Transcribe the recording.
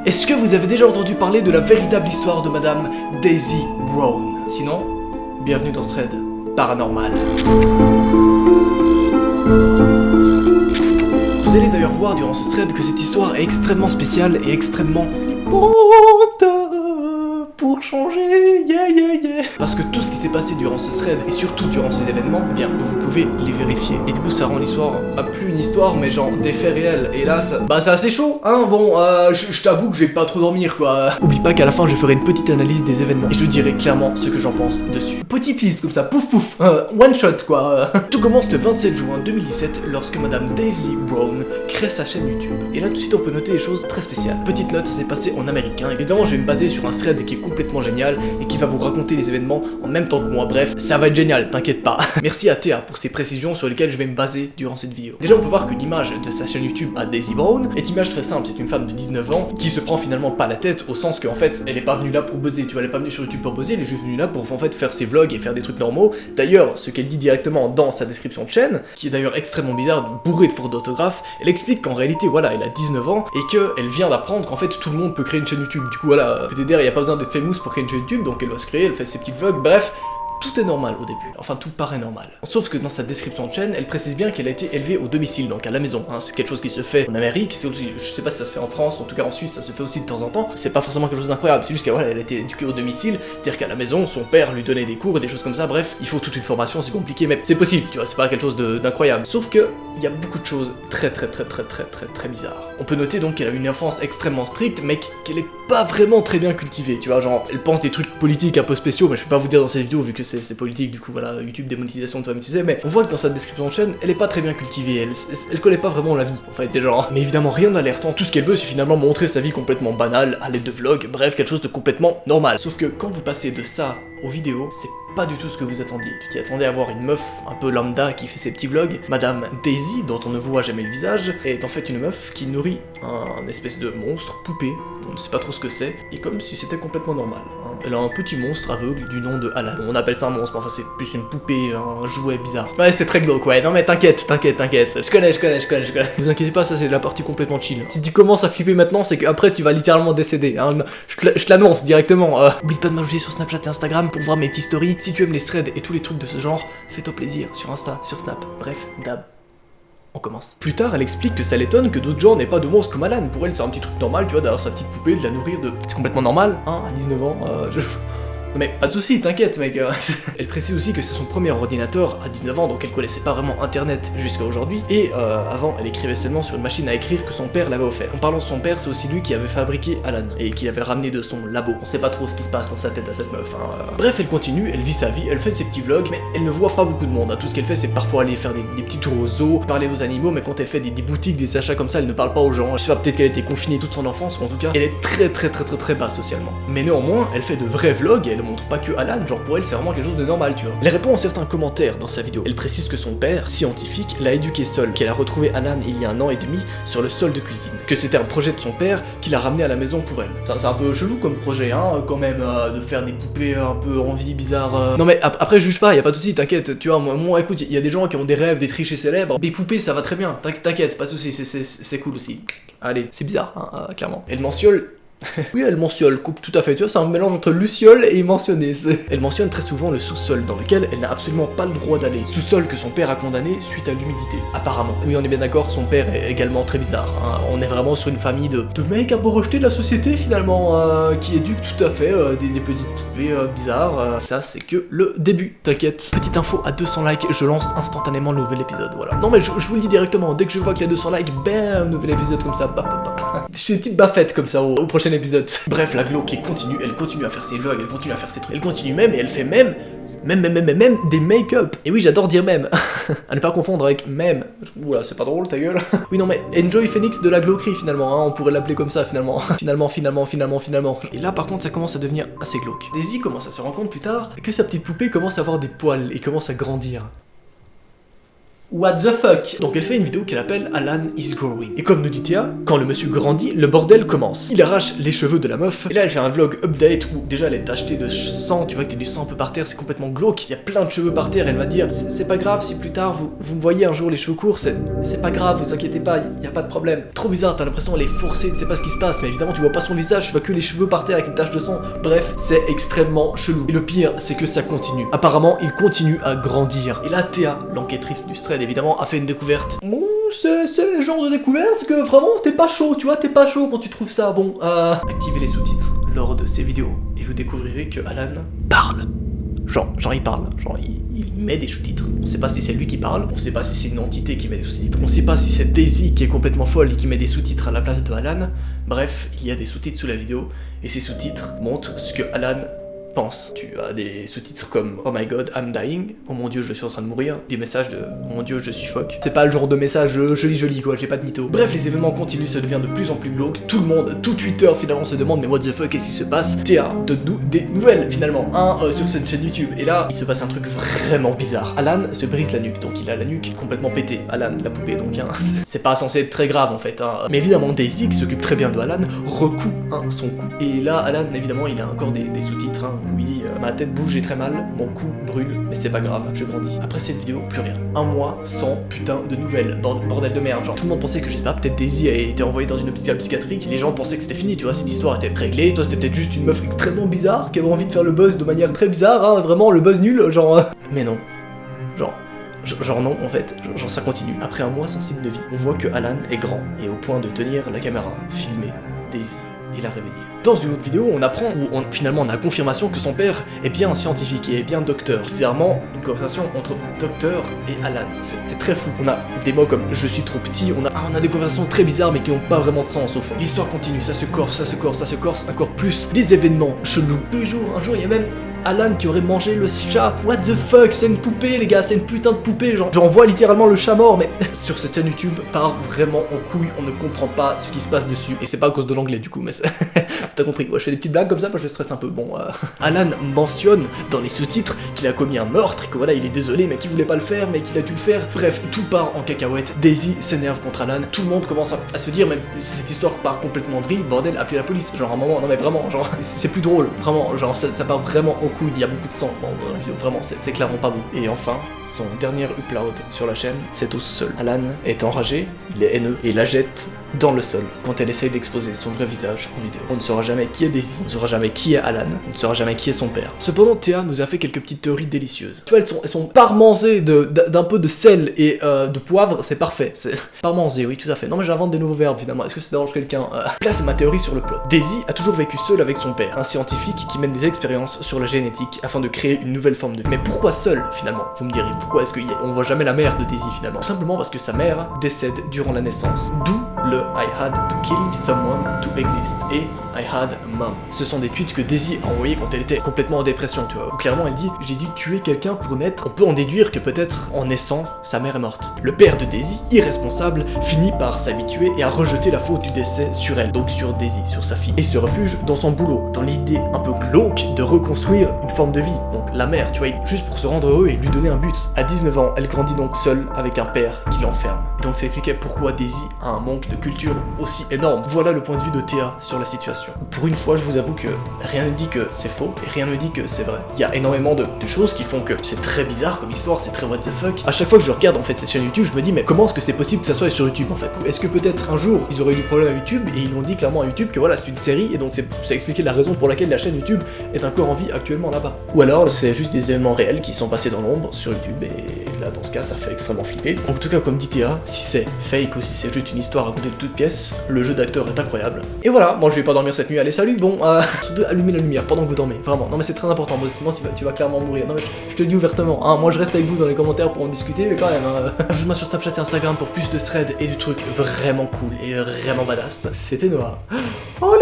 Est-ce que vous avez déjà entendu parler de la véritable histoire de Madame Daisy Brown? Sinon, bienvenue dans Thread Paranormal. Vous allez d'ailleurs voir durant ce thread que cette histoire est extrêmement spéciale et extrêmement flippante pour changer, yeah. Parce que tout ce qui s'est passé durant ce thread et surtout durant ces événements, eh bien vous pouvez les vérifier. Et du coup ça rend l'histoire, plus une histoire mais genre des faits réels. Et là ça, c'est assez chaud, hein. Bon, je t'avoue que je vais pas trop dormir quoi. Oublie pas qu'à la fin je ferai une petite analyse des événements et je dirai clairement ce que j'en pense dessus. Petit tease comme ça, pouf pouf, one shot quoi. Tout commence le 27 juin 2017 lorsque Madame Daisy Brown crée sa chaîne YouTube. Et là tout de suite on peut noter des choses très spéciales. Petite note, ça s'est passé en américain. Évidemment je vais me baser sur un thread qui est complètement génial et qui va vous raconter les événements en même temps que moi. Bref, ça va être génial, t'inquiète pas. Merci à Théa pour ces précisions sur lesquelles je vais me baser durant cette vidéo. Déjà on peut voir que l'image de sa chaîne YouTube à Daisy Brown est une image très simple. C'est une femme de 19 ans qui se prend finalement pas la tête, au sens qu'en fait elle est pas venue là pour buzzer, tu vois, elle est pas venue sur YouTube pour buzzer, elle est juste venue là pour en fait faire ses vlogs et faire des trucs normaux. D'ailleurs, ce qu'elle dit directement dans sa description de chaîne, qui est d'ailleurs extrêmement bizarre, bourré de fautes d'orthographe, elle explique qu'en réalité voilà, elle a 19 ans et qu'elle vient d'apprendre qu'en fait tout le monde peut créer une chaîne YouTube. Du coup voilà, peut-être il y a pas besoin d'être famous pour créer une chaîne YouTube, donc elle va se créer, elle fait ses petits vlogs, bref. Tout est normal au début, enfin tout paraît normal. Sauf que dans sa description de chaîne, elle précise bien qu'elle a été élevée au domicile, donc à la maison. Hein. C'est quelque chose qui se fait en Amérique, c'est aussi, je sais pas si ça se fait en France, en tout cas en Suisse ça se fait aussi de temps en temps. C'est pas forcément quelque chose d'incroyable, c'est juste qu'elle voilà, elle a été éduquée au domicile, c'est-à-dire qu'à la maison, son père lui donnait des cours et des choses comme ça, bref, il faut toute une formation, c'est compliqué, mais c'est possible, tu vois, c'est pas quelque chose d'incroyable. Sauf que, il y a beaucoup de choses très bizarres. On peut noter donc qu'elle a une enfance extrêmement stricte, mais qu'elle est pas vraiment très bien cultivée, tu vois, genre, elle pense des trucs politiques un peu spéciaux, mais je vais pas vous dire dans cette vidéo vu que c'est politique, du coup voilà, YouTube démonétisation, toi-même tu sais, mais on voit que dans sa description de chaîne, elle est pas très bien cultivée, elle connaît pas vraiment la vie, en fait, genre. Mais évidemment rien d'alertant, tout ce qu'elle veut c'est finalement montrer sa vie complètement banale, à l'aide de vlogs, bref, quelque chose de complètement normal. Sauf que quand vous passez de ça aux vidéos, c'est pas du tout ce que vous attendiez. Tu t'y attendais à voir une meuf un peu lambda qui fait ses petits vlogs. Madame Daisy, dont on ne voit jamais le visage, est en fait une meuf qui nourrit un espèce de monstre, poupée, on ne sait pas trop ce que c'est, et comme si c'était complètement normal. Hein. Elle a un petit monstre aveugle du nom de Alan. On appelle ça un monstre, mais enfin c'est plus une poupée, un jouet bizarre. Ouais, c'est très glauque, ouais. Non mais t'inquiète. Je connais. Vous inquiétez pas, ça c'est la partie complètement chill. Si tu commences à flipper maintenant, c'est qu'après tu vas littéralement décéder. Hein. Je te l'annonce directement. Oublie pas de m'ajouter sur Snapchat et Instagram pour voir mes petites stories. Si tu aimes les threads et tous les trucs de ce genre, fais-toi plaisir sur Insta, sur Snap, bref, dab. On commence. Plus tard, elle explique que ça l'étonne que d'autres gens n'aient pas de monstre comme Alan. Pour elle, c'est un petit truc normal, tu vois, d'avoir sa petite poupée, de la nourrir, c'est complètement normal, hein, à 19 ans, Non mais pas de soucis, t'inquiète mec. Elle précise aussi que c'est son premier ordinateur à 19 ans, donc elle connaissait pas vraiment internet jusqu'à aujourd'hui, et avant elle écrivait seulement sur une machine à écrire que son père l'avait offert. En parlant de son père, c'est aussi lui qui avait fabriqué Alan, et qui l'avait ramené de son labo. On sait pas trop ce qui se passe dans sa tête à cette meuf, hein. Bref, elle continue, elle vit sa vie, elle fait ses petits vlogs, mais elle ne voit pas beaucoup de monde, hein. Tout ce qu'elle fait c'est parfois aller faire des petits tours au zoo, parler aux animaux, mais quand elle fait des boutiques, des achats comme ça, elle ne parle pas aux gens. Je sais pas, peut-être qu'elle a été confinée toute son enfance, ou en tout cas, elle est très basse socialement. Mais néanmoins, elle fait de vrais vlogs, et elle montre pas que Alan, genre pour elle c'est vraiment quelque chose de normal, tu vois. Elle répond à certains commentaires dans sa vidéo. Elle précise que son père, scientifique, l'a éduqué seul, qu'elle a retrouvé Alan il y a 1 an et demi sur le sol de cuisine, que c'était un projet de son père qui l'a ramené à la maison pour elle. C'est un peu chelou comme projet, hein, quand même, de faire des poupées un peu en vie bizarre. Non mais après juge pas, y a pas de soucis, t'inquiète, tu vois, moi écoute, il y a des gens qui ont des rêves d'être riches et célèbres, des poupées ça va très bien, t'inquiète, pas de soucis, c'est cool aussi. Allez, c'est bizarre, hein, clairement. Elle mentionne oui, elle mentionne, tout à fait, tu vois, c'est un mélange entre luciole et mentionner. Elle mentionne très souvent le sous-sol dans lequel elle n'a absolument pas le droit d'aller. Sous-sol que son père a condamné suite à l'humidité, apparemment. Oui, on est bien d'accord, son père est également très bizarre. Hein. On est vraiment sur une famille de mecs un peu rejetés de la société finalement, qui éduquent tout à fait des petites poupées bizarres. Ça, c'est que le début, t'inquiète. Petite info, à 200 likes, je lance instantanément le nouvel épisode, voilà. Non mais je vous le dis directement, dès que je vois qu'il y a 200 likes, bam, nouvel épisode comme ça, Je fais une petite baffette comme ça au prochain épisode. Bref, la glauque continue, elle continue à faire ses vlogs, elle continue à faire ses trucs, elle continue même et elle fait même des make-up. Et oui, j'adore dire même. À ne pas confondre avec même. Oula, c'est pas drôle, ta gueule. Oui, non, mais Enjoy Phoenix de la glauquerie, finalement, hein, on pourrait l'appeler comme ça, finalement. Finalement. Et là, par contre, ça commence à devenir assez glauque. Daisy commence à se rendre compte plus tard que sa petite poupée commence à avoir des poils et commence à grandir. what the fuck. Donc elle fait une vidéo qu'elle appelle Alan is growing. Et comme nous dit Théa, quand le monsieur grandit, le bordel commence. Il arrache les cheveux de la meuf, et là elle fait un vlog update où déjà elle est tachetée de sang, tu vois que t'as du sang un peu par terre, c'est complètement glauque, il y a plein de cheveux par terre, elle va dire c'est pas grave si plus tard vous me voyez un jour les cheveux courts, c'est pas grave, vous inquiétez pas, y a pas de problème. Trop bizarre, t'as l'impression elle est forcée, tu sais pas ce qui se passe, mais évidemment tu vois pas son visage, tu vois que les cheveux par terre avec les taches de sang, bref, c'est extrêmement chelou. Et le pire, c'est que ça continue. Apparemment, il continue à grandir. Et là, Théa, l'enquêtrice du thread, évidemment, a fait une découverte. Bon, c'est le genre de découverte que vraiment, t'es pas chaud, tu vois, t'es pas chaud quand tu trouves ça. Bon, activez les sous-titres lors de ces vidéos et vous découvrirez que Alan parle. Genre il parle, genre il met des sous-titres. On sait pas si c'est lui qui parle, on sait pas si c'est une entité qui met des sous-titres, on sait pas si c'est Daisy qui est complètement folle et qui met des sous-titres à la place de Alan. Bref, il y a des sous-titres sous la vidéo, et ces sous-titres montrent ce que Alan pense. Tu as des sous-titres comme Oh my god, I'm dying, oh mon dieu, je suis en train de mourir, des messages de Oh mon dieu, je suis fuck. C'est pas le genre de message joli quoi, j'ai pas de mytho. Bref, les événements continuent, ça devient de plus en plus glauque, tout le monde, tout Twitter finalement se demande mais what the fuck, qu'est-ce qui se passe? Théa donne-nous des nouvelles finalement, sur cette chaîne YouTube, et là, il se passe un truc vraiment bizarre. Alan se brise la nuque, donc il a la nuque complètement pétée, Alan, la poupée, donc c'est pas censé être très grave en fait, mais évidemment Daisy, qui s'occupe très bien de Alan, recoue son cou. Et là, Alan, évidemment, il a encore des sous-titres, où il dit ma tête bouge, j'ai très mal, mon cou brûle, mais c'est pas grave, je grandis. Après cette vidéo, plus rien. Un mois sans putain de nouvelles, bordel de merde. Genre tout le monde pensait que, je sais pas, peut-être Daisy a été envoyée dans une hôpital psychiatrique, les gens pensaient que c'était fini, tu vois, cette histoire était réglée, toi c'était peut-être juste une meuf extrêmement bizarre, qui avait envie de faire le buzz de manière très bizarre, vraiment le buzz nul, genre... Mais non. Genre non, en fait, genre ça continue. Après un mois sans signe de vie, on voit que Alan est grand, et au point de tenir la caméra, filmer Daisy et la réveiller. Dans une autre vidéo, on apprend, finalement on a confirmation que son père est bien un scientifique et est bien docteur. Bizarrement, une conversation entre docteur et Alan. C'est très flou. On a des mots comme je suis trop petit, on a des conversations très bizarres mais qui n'ont pas vraiment de sens au fond. L'histoire continue, ça se corse, encore plus. Des événements chelous. Tous les jours, un jour il y a même Alan qui aurait mangé le chat. What the fuck, c'est une poupée les gars, c'est une putain de poupée, j'en vois littéralement le chat mort, mais sur cette chaîne YouTube part vraiment en couille, on ne comprend pas ce qui se passe dessus, et c'est pas à cause de l'anglais du coup, mais t'as compris quoi, je fais des petites blagues comme ça parce que je stresse un peu. Bon, Alan mentionne dans les sous-titres qu'il a commis un meurtre, et que voilà, il est désolé, mais qu'il voulait pas le faire, mais qu'il a dû le faire. Bref, tout part en cacahuète, Daisy s'énerve contre Alan, tout le monde commence à se dire, même cette histoire part complètement en vrille, bordel, appelez la police, genre à un moment, non mais vraiment, genre, c'est plus drôle, vraiment, genre ça part vraiment en couille, il y a beaucoup de sang dans la vidéo, vraiment, c'est clairement pas beau. Et enfin, son dernier upload sur la chaîne, c'est au sol. Alan est enragé, il est haineux, et la jette dans le sol quand elle essaye d'exposer son vrai visage en vidéo. On ne saura jamais qui est Daisy, on ne saura jamais qui est Alan, on ne saura jamais qui est son père. Cependant, Théa nous a fait quelques petites théories délicieuses. Tu vois, elles sont parmensées d'un peu de sel et de poivre, c'est parfait. Parmensé, oui, tout à fait. Non mais j'invente des nouveaux verbes finalement, est-ce que ça dérange quelqu'un? Là c'est ma théorie sur le plot. Daisy a toujours vécu seule avec son père, un scientifique qui mène des expériences sur la génétique afin de créer une nouvelle forme de vie. Mais pourquoi seule finalement? Vous me direz, pourquoi est-ce qu'on voit jamais la mère de Daisy finalement? Tout simplement parce que sa mère décède durant la naissance. D'où le I had to kill someone to exist et I had a mom. Ce sont des tweets que Daisy a envoyés quand elle était complètement en dépression, tu vois. Où clairement elle dit j'ai dû tuer quelqu'un pour naître. On peut en déduire que peut-être en naissant, sa mère est morte. Le père de Daisy, irresponsable, finit par s'habituer et à rejeter la faute du décès sur elle, donc sur Daisy, sur sa fille, et se refuge dans son boulot, dans l'idée un peu glauque de reconstruire une forme de vie. Donc la mère, tu vois, juste pour se rendre heureux et lui donner un but. À 19 ans, elle grandit donc seule avec un père qui l'enferme. Et donc ça expliquait pourquoi Daisy a un manque de culture aussi énorme. Voilà le point de vue de Théa sur la situation. Pour une fois, je vous avoue que rien ne dit que c'est faux et rien ne dit que c'est vrai. Il y a énormément de choses qui font que c'est très bizarre comme histoire, c'est très what the fuck. À chaque fois que je regarde en fait cette chaîne YouTube, je me dis mais comment est-ce que c'est possible que ça soit sur YouTube en fait? Est-ce que peut-être un jour ils auraient eu du problème à YouTube et ils l'ont dit clairement à YouTube que voilà c'est une série et donc ça expliquait la raison pour laquelle la chaîne YouTube est encore en vie actuellement là-bas. Ou alors c'est juste des événements réels qui sont passés dans l'ombre sur YouTube et là dans ce cas ça fait extrêmement flipper. En tout cas comme dit Théa, si c'est fake ou si c'est juste une histoire racontée de toutes pièces, le jeu d'acteur est incroyable. Et voilà, moi je vais pas dormir cette nuit, allez salut, bon, surtout allumez la lumière pendant que vous dormez, vraiment, non mais c'est très important, parce que sinon tu vas clairement mourir, non mais je te le dis ouvertement, hein, moi je reste avec vous dans les commentaires pour en discuter, mais quand même, ajoute-moi sur Snapchat et Instagram pour plus de threads et de trucs vraiment cool et vraiment badass. C'était Noah. Oh